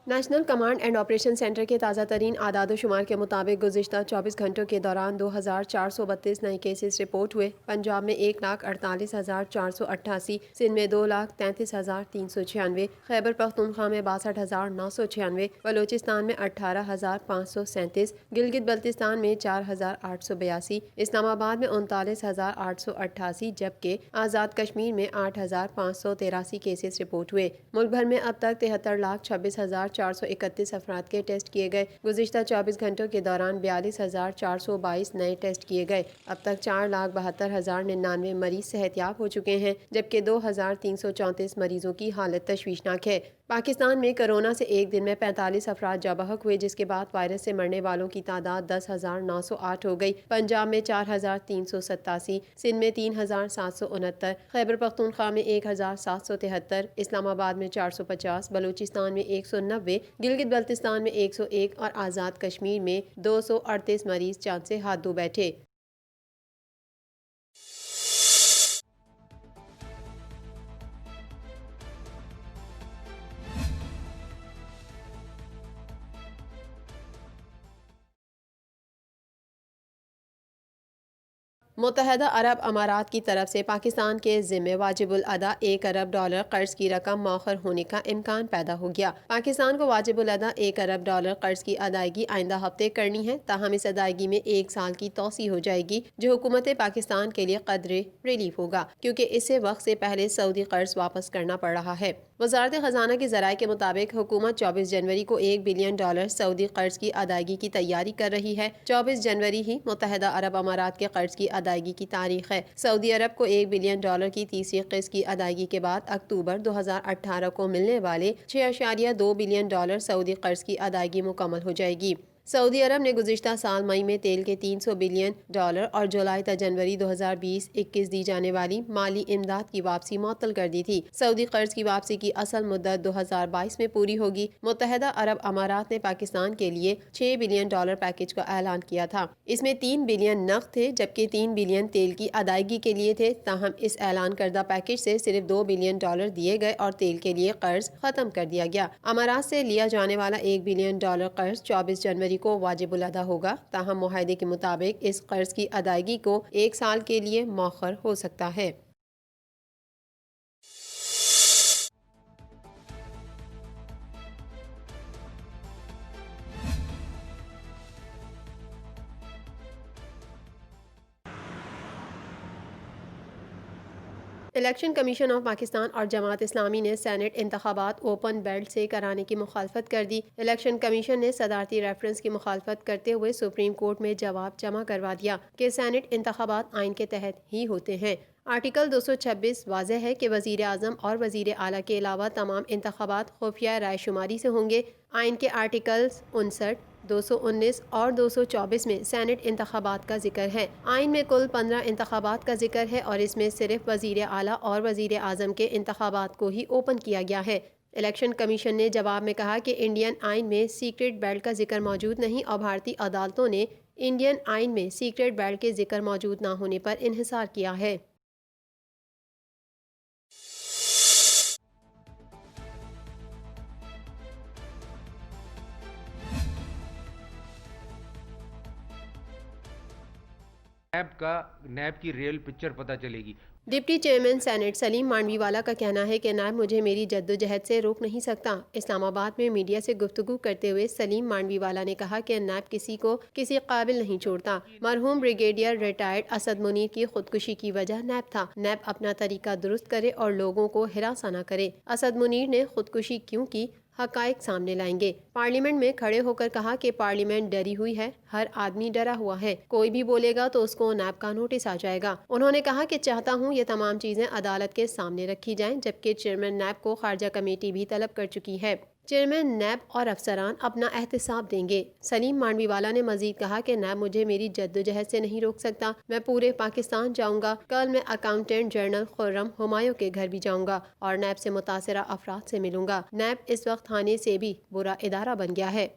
National command and operation centre کے تازہ ترین اعداد و شمار کے مطابق گزشتہ 24 گھنٹوں کے دوران 2432 نئے کیسز رپورٹ ہوئے۔ پنجاب میں 1,48,488، سندھ میں 2,33,396، خیبر پختونخوا میں 62,996، بلوچستان میں 18,537، گلگت بلتستان میں 4,882، اسلام آباد میں 39,888، جبکہ آزاد کشمیر میں 8,583 کیسز رپورٹ ہوئے۔ ملک بھر میں اب تک 73,26,431 افراد کے ٹیسٹ کیے گئے۔ گزشتہ 24 گھنٹوں کے دوران 42,422 نئے ٹیسٹ کیے گئے۔ اب تک 4,72,099 مریض صحت یاب ہو چکے ہیں، جبکہ 2,334 مریضوں کی حالت تشویشناک ہے۔ پاکستان میں کرونا سے ایک دن میں 45 افراد جاں بحق ہوئے، جس کے بعد وائرس سے مرنے والوں کی تعداد 10,908 ہو گئی۔ پنجاب میں 4,387، سندھ میں 3,769، خیبر پختونخوا میں 1,773، اسلام آباد میں 450، بلوچستان میں 190، گلگت بلتستان میں 101 اور آزاد کشمیر میں 238 مریض جان سے ہاتھ دھو بیٹھے۔ متحدہ عرب امارات کی طرف سے پاکستان کے ذمے واجب الادا $1 ارب قرض کی رقم مؤخر ہونے کا امکان پیدا ہو گیا۔ پاکستان کو واجب الادا $1 ارب قرض کی ادائیگی آئندہ ہفتے کرنی ہے، تاہم اس ادائیگی میں 1 سال کی توسیع ہو جائے گی، جو حکومت پاکستان کے لیے قدرے ریلیف ہوگا، کیونکہ اسے وقت سے پہلے سعودی قرض واپس کرنا پڑ رہا ہے۔ وزارت خزانہ کے ذرائع کے مطابق حکومت 24 جنوری کو $1 بلین سعودی قرض کی ادائیگی کی تیاری کر رہی ہے۔ 24 جنوری ہی متحدہ عرب امارات کے قرض کی ادائیگی کی تاریخ ہے۔ سعودی عرب کو $1 بلین کی تیسری قسط کی ادائیگی کے بعد اکتوبر 2018 کو ملنے والے $6.2 بلین سعودی قرض کی ادائیگی مکمل ہو جائے گی۔ سعودی عرب نے گزشتہ سال مئی میں تیل کے $300 بلین اور جولائی تا جنوری 2020-21 دی جانے والی مالی امداد کی واپسی معطل کر دی تھی۔ سعودی قرض کی واپسی کی اصل مدت 2022 میں پوری ہوگی۔ متحدہ عرب امارات نے پاکستان کے لیے $6 بلین پیکج کا اعلان کیا تھا۔ اس میں $3 بلین نقد تھے، جبکہ $3 بلین تیل کی ادائیگی کے لیے تھے، تاہم اس اعلان کردہ پیکج سے صرف $2 بلین دیے گئے اور تیل کے لیے قرض ختم کر دیا گیا۔ امارات سے لیا جانے والا $1 بلین قرض 24 جنوری کو واجب الادا ہوگا، تاہم معاہدے کے مطابق اس قرض کی ادائیگی کو 1 سال کے لیے مؤخر ہو سکتا ہے۔ الیکشن کمیشن آف پاکستان اور جماعت اسلامی نے سینٹ انتخابات اوپن بیلٹ سے کرانے کی مخالفت کر دی۔ الیکشن کمیشن نے صدارتی ریفرنس کی مخالفت کرتے ہوئے سپریم کورٹ میں جواب جمع کروا دیا کہ سینٹ انتخابات آئین کے تحت ہی ہوتے ہیں۔ آرٹیکل 226 واضح ہے کہ وزیر اعظم اور وزیر اعلیٰ کے علاوہ تمام انتخابات خفیہ رائے شماری سے ہوں گے۔ آئین کے آرٹیکلز 59، 219 اور 224 میں سینٹ انتخابات کا ذکر ہے۔ آئین میں کل 15 انتخابات کا ذکر ہے اور اس میں صرف وزیر اعلیٰ اور وزیر اعظم کے انتخابات کو ہی اوپن کیا گیا ہے۔ الیکشن کمیشن نے جواب میں کہا کہ انڈین آئین میں سیکرٹ بیلٹ کا ذکر موجود نہیں اور بھارتی عدالتوں نے انڈین آئین میں سیکرٹ بیلٹ کے ذکر موجود نہ ہونے پر انحصار کیا ہے۔ نیب کی ریئل پکچر پتہ چلے گی۔ ڈپٹی چیئرمین سینیٹ سلیم مانڈوی والا کا کہنا ہے کہ نیب مجھے میری جدوجہد سے روک نہیں سکتا۔ اسلام آباد میں میڈیا سے گفتگو کرتے ہوئے سلیم مانڈوی والا نے کہا کہ نیب کسی کو کسی قابل نہیں چھوڑتا۔ مرحوم بریگیڈیئر ریٹائرڈ اسد منیر کی خودکشی کی وجہ نیب تھا۔ نیب اپنا طریقہ درست کرے اور لوگوں کو ہراساں نہ کرے۔ اسد منیر نے خودکشی کیوں کی، حقائق سامنے لائیں گے۔ پارلیمنٹ میں کھڑے ہو کر کہا کہ پارلیمنٹ ڈری ہوئی ہے، ہر آدمی ڈرا ہوا ہے، کوئی بھی بولے گا تو اس کو نیب کا نوٹس آ جائے گا۔ انہوں نے کہا کہ چاہتا ہوں یہ تمام چیزیں عدالت کے سامنے رکھی جائیں، جبکہ چیئرمین نیب کو خارجہ کمیٹی بھی طلب کر چکی ہے۔ چیئرمین نیب اور افسران اپنا احتساب دیں گے۔ سلیم مانڈوی والا نے مزید کہا کہ نیب مجھے میری جدوجہد سے نہیں روک سکتا، میں پورے پاکستان جاؤں گا، کل میں اکاؤنٹنٹ جنرل خرم ہمایوں کے گھر بھی جاؤں گا اور نیب سے متاثرہ افراد سے ملوں گا۔ نیب اس وقت تھانے سے بھی برا ادارہ بن گیا ہے۔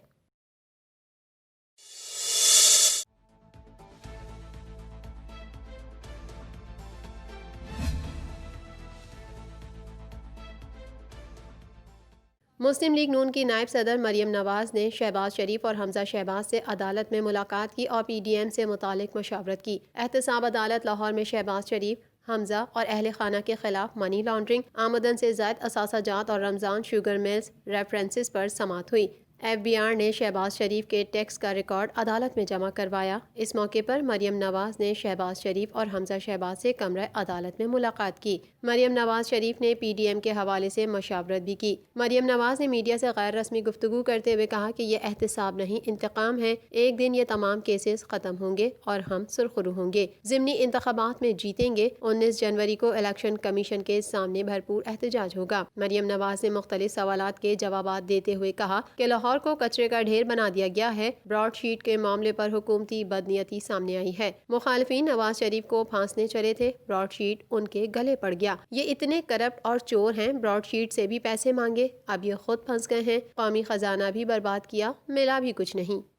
مسلم لیگ نون کی نائب صدر مریم نواز نے شہباز شریف اور حمزہ شہباز سے عدالت میں ملاقات کی اور پی ڈی ایم سے متعلق مشاورت کی۔ احتساب عدالت لاہور میں شہباز شریف، حمزہ اور اہل خانہ کے خلاف منی لانڈرنگ، آمدن سے زائد اثاثہ جات اور رمضان شوگر ملز ریفرنسز پر سماعت ہوئی۔ ایف بی آر نے شہباز شریف کے ٹیکس کا ریکارڈ عدالت میں جمع کروایا۔ اس موقع پر مریم نواز نے شہباز شریف اور حمزہ شہباز سے کمرہ عدالت میں ملاقات کی۔ مریم نواز شریف نے پی ڈی ایم کے حوالے سے مشاورت بھی کی۔ مریم نواز نے میڈیا سے غیر رسمی گفتگو کرتے ہوئے کہا کہ یہ احتساب نہیں، انتقام ہے۔ ایک دن یہ تمام کیسز ختم ہوں گے اور ہم سرخرو ہوں گے، ضمنی انتخابات میں جیتیں گے۔ 19 جنوری کو الیکشن کمیشن کے سامنے بھرپور احتجاج ہوگا۔ مریم نواز نے مختلف سوالات کے جوابات دیتے ہوئے کہا کہ لاہور کو کچرے کا ڈھیر بنا دیا گیا ہے۔ براڈ شیٹ کے معاملے پر حکومتی بدنیتی سامنے آئی ہے۔ مخالفین نواز شریف کو پھانسنے چلے تھے، براڈ شیٹ ان کے گلے پڑ گیا۔ یہ اتنے کرپٹ اور چور ہیں، براڈ شیٹ سے بھی پیسے مانگے، اب یہ خود پھنس گئے ہیں۔ قومی خزانہ بھی برباد کیا، ملا بھی کچھ نہیں۔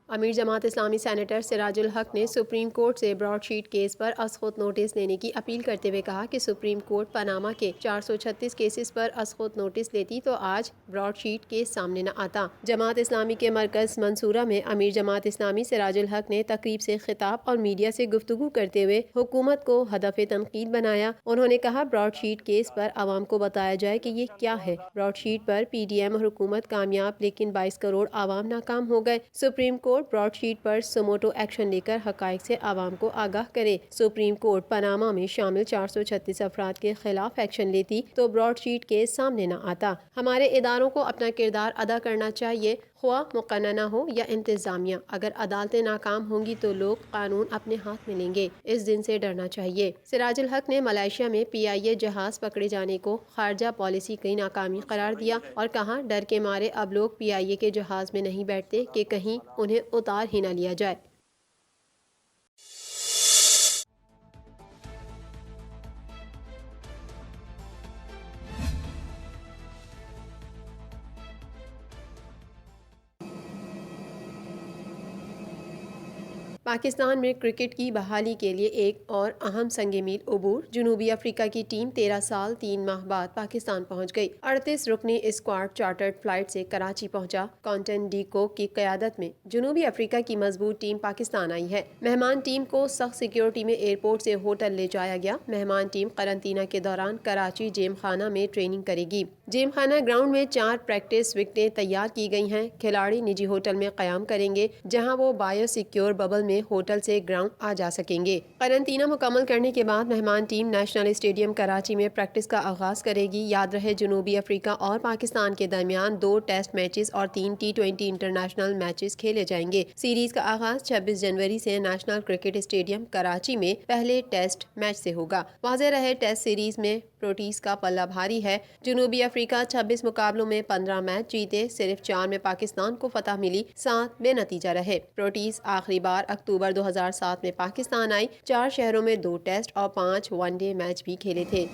امیر جماعت اسلامی سینیٹر سراج الحق نے سپریم کورٹ سے براڈ شیٹ کیس پر از خود نوٹس لینے کی اپیل کرتے ہوئے کہا کہ سپریم کورٹ پاناما کے 436 کیسز پر از خود نوٹس لیتی تو آج براڈ شیٹ کیس سامنے نہ آتا۔ جماعت اسلامی کے مرکز منصورہ میں امیر جماعت اسلامی سراج الحق نے تقریب سے خطاب اور میڈیا سے گفتگو کرتے ہوئے حکومت کو ہدف تنقید بنایا۔ انہوں نے کہا براڈ شیٹ کیس پر عوام کو بتایا جائے کہ یہ کیا ہے۔ براڈ شیٹ پر پی ڈی ایم اور حکومت کامیاب، لیکن 22 کروڑ عوام ناکام ہو گئے۔ سپریم کورٹ براڈ شیٹ پر سموٹو ایکشن لے کر حقائق سے عوام کو آگاہ کرے۔ سپریم کورٹ پاناما میں شامل 436 افراد کے خلاف ایکشن لیتی تو براڈ شیٹ کیس سامنے نہ آتا۔ ہمارے اداروں کو اپنا کردار ادا کرنا چاہیے، خواہ مقننہ ہو یا انتظامیہ۔ اگر عدالتیں ناکام ہوں گی تو لوگ قانون اپنے ہاتھ میں لیں گے، اس دن سے ڈرنا چاہیے۔ سراج الحق نے ملائیشیا میں پی آئی اے جہاز پکڑے جانے کو خارجہ پالیسی کی ناکامی قرار دیا اور کہا ڈر کے مارے اب لوگ پی آئی اے کے جہاز میں نہیں بیٹھتے کہ کہیں انہیں اتار ہی نہ لیا جائے۔ پاکستان میں کرکٹ کی بحالی کے لیے ایک اور اہم سنگ میل عبور۔ جنوبی افریقہ کی ٹیم 13 سال 3 ماہ بعد پاکستان پہنچ گئی۔ 38 رکنی اسکواڈ چارٹرڈ فلائٹ سے کراچی پہنچا۔ کونٹن ڈی کوک کی قیادت میں جنوبی افریقہ کی مضبوط ٹیم پاکستان آئی ہے۔ مہمان ٹیم کو سخت سیکیورٹی میں ایئرپورٹ سے ہوٹل لے جایا گیا۔ مہمان ٹیم قرنطینہ کے دوران کراچی جیم خانہ میں ٹریننگ کرے گی۔ جیم خانہ گراؤنڈ میں 4 پریکٹس وکٹیں تیار کی گئی ہیں۔ کھلاڑی نجی ہوٹل میں قیام کریں گے جہاں وہ بایو سیکیور ببل میں ہوٹل سے گراؤنڈ آ جا سکیں گے۔ قرنطینہ مکمل کرنے کے بعد مہمان ٹیم نیشنل اسٹیڈیم کراچی میں پریکٹس کا آغاز کرے گی۔ یاد رہے جنوبی افریقہ اور پاکستان کے درمیان 2 ٹیسٹ میچز اور 3 T20 انٹرنیشنل میچز کھیلے جائیں گے۔ سیریز کا آغاز 26 جنوری سے نیشنل کرکٹ اسٹیڈیم کراچی میں پہلے ٹیسٹ میچ سے ہوگا۔ واضح رہے ٹیسٹ سیریز میں پروٹیز کا پلہ بھاری ہے۔ جنوبی افریقہ 26 مقابلوں میں 15 میچ جیتے، صرف 4 میں پاکستان کو فتح ملی، 7 بے نتیجہ رہے۔ پروٹیز آخری بار اکتوبر 2007 میں پاکستان آئی، 4 شہروں میں 2 ٹیسٹ اور 5 ون ڈے میچ بھی کھیلے تھے۔